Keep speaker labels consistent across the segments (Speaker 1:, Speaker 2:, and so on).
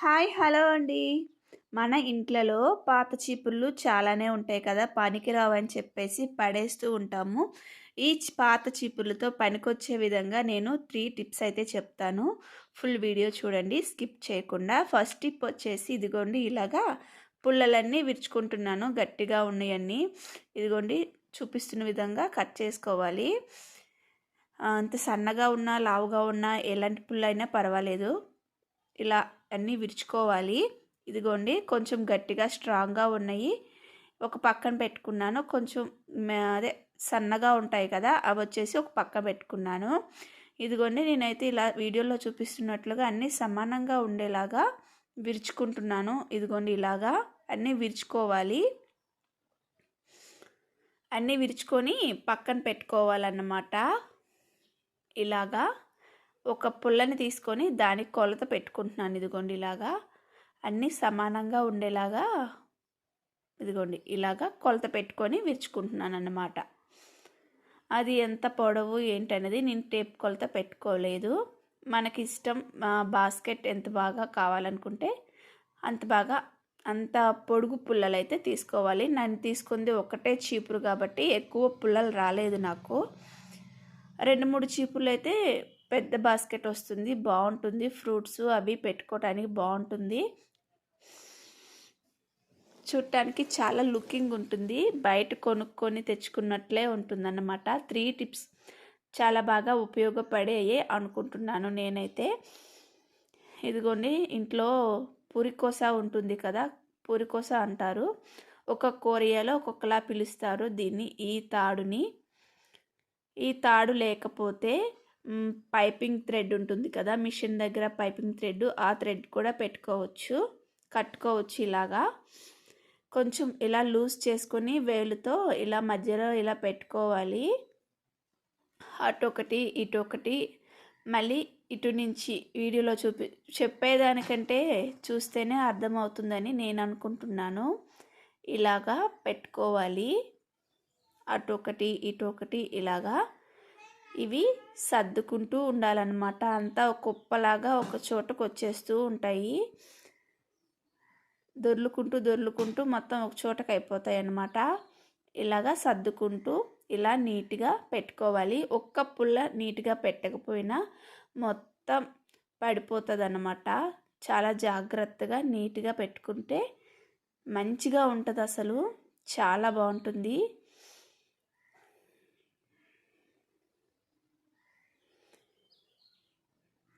Speaker 1: Hi! Hello అండి. మన ఇంట్లలో పాత చీపుర్లు చాలానే ఉంటాయి కదా! పనికిరావని చెప్పేసి పడేస్తూ ఉంటాము. ఈ పాత చీపుర్లతో పనికొచ్చే విధంగా నేను 3 టిప్స్ అయితే చెప్తాను. ఫుల్ వీడియో చూడండి స్కిప్ చేయకుండా. ఫస్ట్ టిప్ వచ్చేసి ఇదిగోండి ఇలాగా పుల్లలన్నీ విరుచుకుంటున్నాను గట్టిగా ఉన్నయన్నీ. ఇదిగోండి చూపిస్తున్న విధంగా కట్ చేసుకోవాలి. అంత సన్నగా ఉన్నా, లావుగా ఉన్నా ఎలాంటి పుల్లైనా పర్వాలేదు. ఇలా అన్నీ విరుచుకోవాలి. ఇదిగోండి కొంచెం గట్టిగా స్ట్రాంగ్గా ఉన్నాయి ఒక పక్కన పెట్టుకున్నాను. కొంచెం అదే సన్నగా ఉంటాయి కదా, అవి వచ్చేసి ఒక పక్క పెట్టుకున్నాను. ఇదిగోండి నేనైతే ఇలా వీడియోలో చూపిస్తున్నట్లుగా అన్నీ సమానంగా ఉండేలాగా విరుచుకుంటున్నాను. ఇదిగోండి ఇలాగా అన్నీ విరుచుకోవాలి. అన్నీ విరుచుకొని పక్కన పెట్టుకోవాలన్నమాట. ఇలాగా ఒక పుల్లని తీసుకొని దానికి కొలత పెట్టుకుంటున్నాను. ఇదిగోండి ఇలాగా అన్నీ సమానంగా ఉండేలాగా ఇదిగోండి ఇలాగా కొలత పెట్టుకొని విరుచుకుంటున్నాను అన్నమాట. అది ఎంత పొడవు ఏంటనేది నేను టేప్ కొలత పెట్టుకోలేదు. మనకి ఇష్టం, బాస్కెట్ ఎంత బాగా కావాలనుకుంటే అంత పొడుగు పుల్లలు అయితే తీసుకోవాలి. నేను తీసుకుంది ఒకటే చీపురు కాబట్టి ఎక్కువ పుల్లలు రాలేదు నాకు. 2-3 చీపుర్లు అయితే పెద్ద బాస్కెట్ వస్తుంది, బాగుంటుంది. ఫ్రూట్స్ అవి పెట్టుకోవడానికి బాగుంటుంది. చూడటానికి చాలా లుకింగ్ ఉంటుంది. బయట కొనుక్కొని తెచ్చుకున్నట్లే ఉంటుందన్నమాట. 3 టిప్స్ చాలా బాగా ఉపయోగపడేయే అనుకుంటున్నాను నేనైతే. ఇదిగోండి ఇంట్లో పురికోస ఉంటుంది కదా, పురికోస అంటారు. ఒక్కొక్క ఏరియాలో ఒక్కొక్కలా పిలుస్తారు దీన్ని. ఈ తాడు లేకపోతే పైపింగ్ థ్రెడ్ ఉంటుంది కదా, మిషన్ దగ్గర పైపింగ్ థ్రెడ్, ఆ థ్రెడ్ కూడా పెట్టుకోవచ్చు, కట్టుకోవచ్చు. ఇలాగా కొంచెం ఇలా లూజ్ చేసుకొని వేలుతో ఇలా మధ్యలో ఇలా పెట్టుకోవాలి. అటొకటి ఇటొకటి. మళ్ళీ ఇటు నుంచి వీడియోలో చెప్పేదానికంటే చూస్తేనే అర్థమవుతుందని నేను అనుకుంటున్నాను. ఇలాగా పెట్టుకోవాలి, అటొకటి ఇటొకటి ఇలాగా. ఇవి సర్దుకుంటూ ఉండాలన్నమాట. అంతా కుప్పలాగా ఒక చోటకు వచ్చేస్తూ ఉంటాయి. దొర్లుకుంటూ మొత్తం ఒక చోటకు అయిపోతాయి అన్నమాట. ఇలాగా సర్దుకుంటూ ఇలా నీట్గా పెట్టుకోవాలి. ఒక్క పుల్ల నీట్గా పెట్టకపోయినా మొత్తం పడిపోతుంది అన్నమాట. చాలా జాగ్రత్తగా నీట్గా పెట్టుకుంటే మంచిగా ఉంటుంది, అసలు చాలా బాగుంటుంది.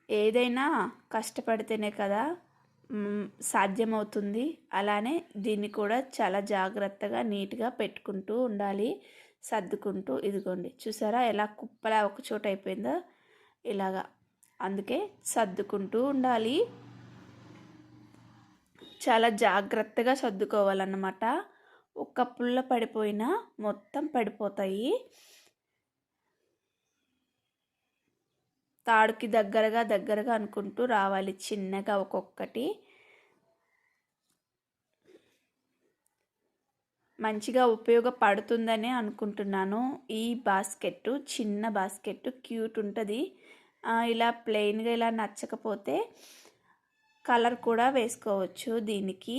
Speaker 1: ఏదైనా కష్టపడితేనే కదా సాధ్యమవుతుంది. అలానే దీన్ని కూడా చాలా జాగ్రత్తగా నీట్గా పెట్టుకుంటూ ఉండాలి, సర్దుకుంటూ. ఇదిగోండి చూసారా ఎలా కుప్పలా ఒక చోట అయిపోయిందో, ఇలాగా. అందుకే సర్దుకుంటూ ఉండాలి, చాలా జాగ్రత్తగా సర్దుకోవాలన్నమాట. ఒక్క పుల్ల పడిపోయినా మొత్తం పడిపోతాయి. తాడుకి దగ్గరగా అనుకుంటూ రావాలి చిన్నగా ఒక్కొక్కటి. మంచిగా ఉపయోగపడుతుందని అనుకుంటున్నాను. ఈ బాస్కెట్ చిన్న బాస్కెట్ క్యూట్ ఉంటుంది. ఇలా ప్లెయిన్గా ఇలా నచ్చకపోతే కలర్ కూడా వేసుకోవచ్చు దీనికి.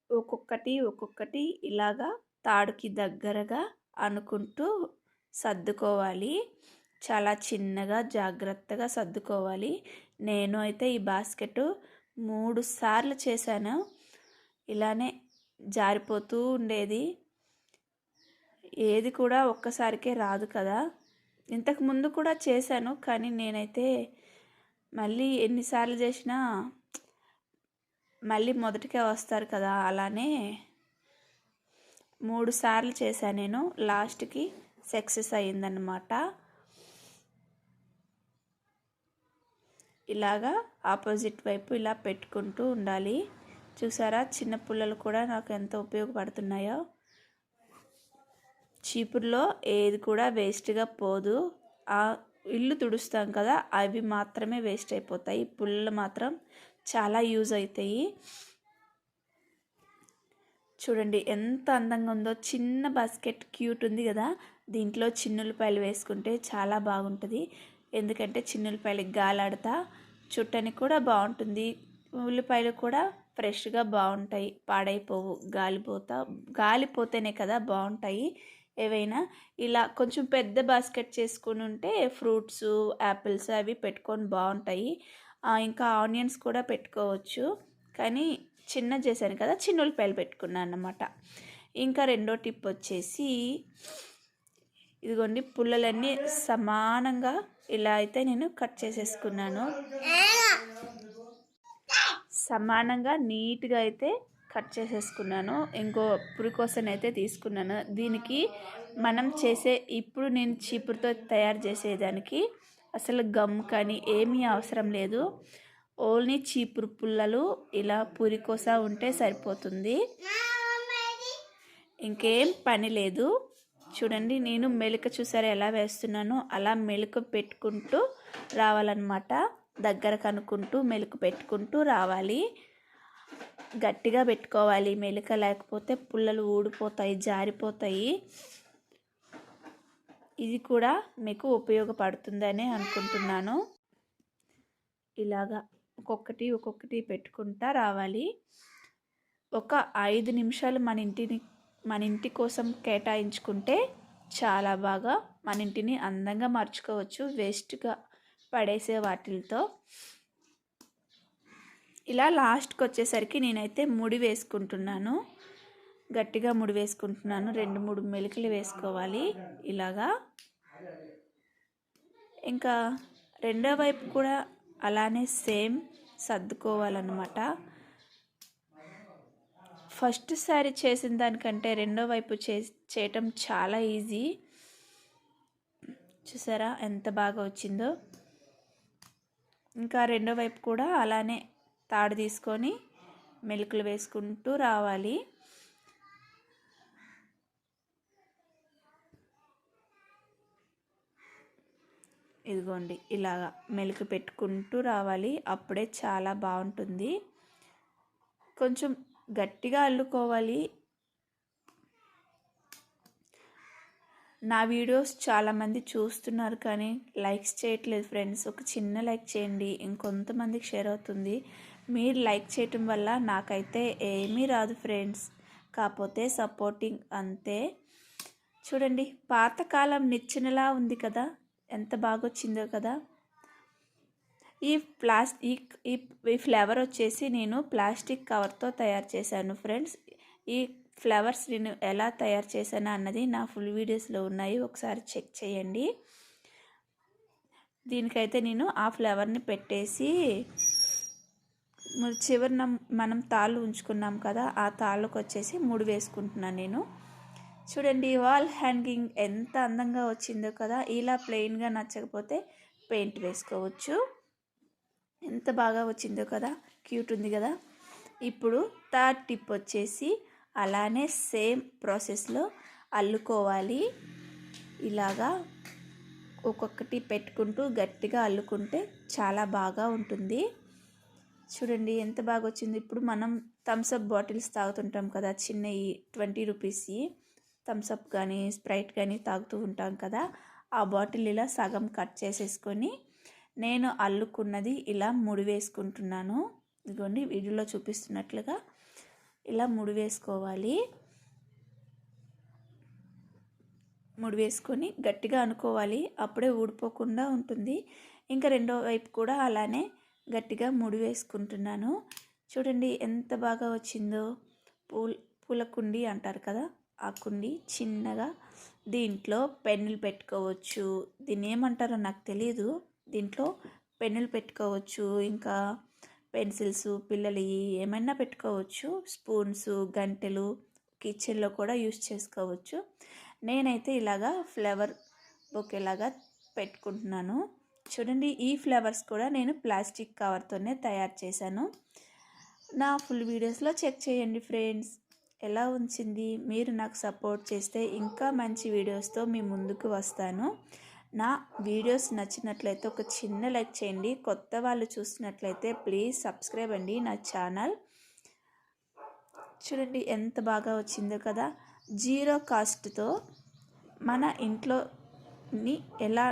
Speaker 1: ఒక్కొక్కటి ఇలాగా తాడుకి దగ్గరగా అనుకుంటూ సర్దుకోవాలి. చాలా చిన్నగా జాగ్రత్తగా సర్దుకోవాలి. నేను అయితే ఈ బాస్కెట్ 3 సార్లు చేశాను. ఇలానే జారిపోతూ ఉండేది. ఏది కూడా ఒక్కసారికే రాదు కదా. ఇంతకు ముందు కూడా చేశాను, కానీ నేనైతే మళ్ళీ ఎన్నిసార్లు చేసినా మళ్ళీ మొదటికే వస్తారు కదా, అలానే 3 సార్లు చేశాను నేను. లాస్ట్కి సక్సెస్ అయ్యిందన్నమాట. ఇలాగా ఆపోజిట్ వైపు ఇలా పెట్టుకుంటూ ఉండాలి. చూసారా చిన్న పుల్లలు కూడా నాకు ఎంత ఉపయోగపడుతున్నాయో. చీపుర్లో ఏది కూడా వేస్ట్గా పోదు. ఆ ఇల్లు తుడుస్తాం కదా, అవి మాత్రమే వేస్ట్ అయిపోతాయి. పుల్లలు మాత్రం చాలా యూజ్ అవుతాయి. చూడండి ఎంత అందంగా ఉందో. చిన్న బాస్కెట్ క్యూట్ ఉంది కదా, దీంట్లో చిన్నులపాయలు వేసుకుంటే చాలా బాగుంటుంది. ఎందుకంటే చిన్నులపాయలకి గాలాడుతా చుట్టని కూడా బాగుంటుంది. ఉల్లిపాయలు కూడా ఫ్రెష్గా బాగుంటాయి, పాడైపోవు. గాలిపోతేనే కదా బాగుంటాయి ఏవైనా. ఇలా కొంచెం పెద్ద బాస్కెట్ చేసుకుని ఉంటే ఫ్రూట్స్, యాపిల్స్ అవి పెట్టుకొని బాగుంటాయి. ఇంకా ఆనియన్స్ కూడా పెట్టుకోవచ్చు, కానీ చిన్న చేశాను కదా, చిన్న ఉల్లిపాయలు పెట్టుకున్నాను అన్నమాట. ఇంకా రెండో టిప్ వచ్చేసి ఇదిగోండి, పుల్లలన్నీ సమానంగా ఇలా అయితే నేను కట్ చేసేసుకున్నాను. సమానంగా నీట్గా అయితే కట్ చేసేసుకున్నాను. ఇంకో పురికోసని అయితే తీసుకున్నాను. దీనికి మనం చేసే ఇప్పుడు నేను చీపురుతో తయారు చేసేదానికి అసలు గమ్ కానీ ఏమీ అవసరం లేదు. ఓన్లీ చీపురు పుల్లలు ఇలా పురికోస ఉంటే సరిపోతుంది, ఇంకేం పని లేదు. చూడండి, నేను మెలిక చూసారా ఎలా వేస్తున్నానో అలా మెలిక పెట్టుకుంటూ రావాలన్నమాట. దగ్గర కనుక్కుంటూ మెలిక పెట్టుకుంటూ రావాలి. గట్టిగా పెట్టుకోవాలి మెలిక, లేకపోతే పుల్లలు ఊడిపోతాయి, జారిపోతాయి. ఇది కూడా మీకు ఉపయోగపడుతుందని అనుకుంటున్నాను. ఇలాగా ఒక్కొక్కటి పెట్టుకుంటా రావాలి. ఒక 5 నిమిషాలు మన ఇంటి కోసం కేటాయించుకుంటే చాలా బాగా మన ఇంటిని అందంగా మార్చుకోవచ్చు, వేస్ట్గా పడేసే వాటితో. ఇలా లాస్ట్కి వచ్చేసరికి నేనైతే ముడి వేసుకుంటున్నాను, గట్టిగా ముడి వేసుకుంటున్నాను. 2-3 మెలికలు వేసుకోవాలి ఇలాగా. ఇంకా రెండో వైపు కూడా అలానే సేమ్ సర్దుకోవాలన్నమాట. ఫస్ట్ సారి చేసిన దానికంటే రెండో వైపు చేయటం చాలా ఈజీ. చూసారా ఎంత బాగా వచ్చిందో. ఇంకా రెండో వైపు కూడా అలానే తాడు తీసుకొని మెలుకులు వేసుకుంటూ రావాలి. ఇదిగోండి, ఇలాగా మెలుకు పెట్టుకుంటూ రావాలి, అప్పుడే చాలా బాగుంటుంది. కొంచెం గట్టిగా అల్లుకోవాలి. నా వీడియోస్ చాలామంది చూస్తున్నారు కానీ లైక్స్ చేయట్లేదు ఫ్రెండ్స్. ఒక చిన్న లైక్ చేయండి, ఇంకొంతమందికి షేర్ అవుతుంది. మీరు లైక్ చేయటం వల్ల నాకైతే ఏమీ రాదు ఫ్రెండ్స్, కాకపోతే సపోర్టింగ్ అంతే. చూడండి, పాతకాలం నిచ్చెనలా ఉంది కదా, ఎంత బాగా వచ్చిందో కదా. ఈ ఫ్లవర్ వచ్చేసి నేను ప్లాస్టిక్ కవర్తో తయారు చేశాను ఫ్రెండ్స్. ఈ ఫ్లవర్స్ నేను ఎలా తయారు చేశాను అన్నది నా ఫుల్ వీడియోస్లో ఉన్నాయి, ఒకసారి చెక్ చేయండి. దీనికైతే నేను ఆ ఫ్లవర్ని పెట్టేసి చివరిన మనం తాళ్ళు ఉంచుకున్నాం కదా, ఆ తాళ్ళకు వచ్చేసి ముడి వేసుకుంటున్నాను నేను. చూడండి, వాల్ హ్యాంగింగ్ ఎంత అందంగా వచ్చిందో కదా. ఇలా ప్లెయిన్గా నచ్చకపోతే పెయింట్ వేసుకోవచ్చు. ఎంత బాగా వచ్చిందో కదా, క్యూట్ ఉంది కదా. ఇప్పుడు థర్డ్ టిప్ వచ్చేసి అలానే సేమ్ ప్రాసెస్లో అల్లుకోవాలి. ఇలాగా ఒక్కొక్కటి పెట్టుకుంటూ గట్టిగా అల్లుకుంటే చాలా బాగా ఉంటుంది. చూడండి ఎంత బాగా వచ్చింది. ఇప్పుడు మనం థమ్స్అప్ బాటిల్స్ తాగుతుంటాం కదా, చిన్నవి 20 రూపీస్వి థమ్స్అప్ కానీ స్ప్రైట్ కానీ తాగుతూ ఉంటాం కదా, ఆ బాటిల్ ఇలా సగం కట్ చేసేసుకొని నేను అల్లుకున్నది ఇలా ముడి వేసుకుంటున్నాను. ఇదిగోండి, వీడియోలో చూపిస్తున్నట్లుగా ఇలా ముడి వేసుకోవాలి. ముడి వేసుకొని గట్టిగా అనుకోవాలి, అప్పుడే ఊడిపోకుండా ఉంటుంది. ఇంకా రెండో వైపు కూడా అలానే గట్టిగా ముడి వేసుకుంటున్నాను. చూడండి ఎంత బాగా వచ్చిందో. పూల కుండీ అంటారు కదా, ఆ కుండీ చిన్నగా. దీంట్లో పెన్నులు పెట్టుకోవచ్చు, దీన్ని ఏమంటారో నాకు తెలియదు. దీంట్లో పెన్నులు పెట్టుకోవచ్చు, ఇంకా పెన్సిల్స్, పిల్లలు ఏమైనా పెట్టుకోవచ్చు. స్పూన్స్, గంటెలు కిచెన్లో కూడా యూస్ చేసుకోవచ్చు. నేనైతే ఇలాగా ఫ్లవర్ బొకేలాగా పెట్టుకుంటున్నాను. చూడండి, ఈ ఫ్లవర్స్ కూడా నేను ప్లాస్టిక్ కవర్తోనే తయారు చేశాను. నా ఫుల్ వీడియోస్లో చెక్ చేయండి ఫ్రెండ్స్, ఎలా ఉంచింది. మీరు నాకు సపోర్ట్ చేస్తే ఇంకా మంచి వీడియోస్తో మీ ముందుకు వస్తాను. నా వీడియోస్ నచ్చినట్లయితే ఒక చిన్న లైక్ చేయండి. కొత్త వాళ్ళు చూసినట్లయితే ప్లీజ్ సబ్స్క్రైబ్ అండి నా ఛానల్. చూడండి ఎంత బాగా వచ్చిందో కదా. జీరో కాస్ట్తో మన ఇంట్లోని ఎలా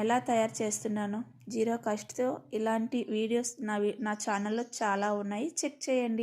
Speaker 1: ఎలా తయారు చేస్తున్నానో జీరో కాస్ట్తో ఇలాంటి వీడియోస్ నా ఛానల్లో చాలా ఉన్నాయి, చెక్ చేయండి.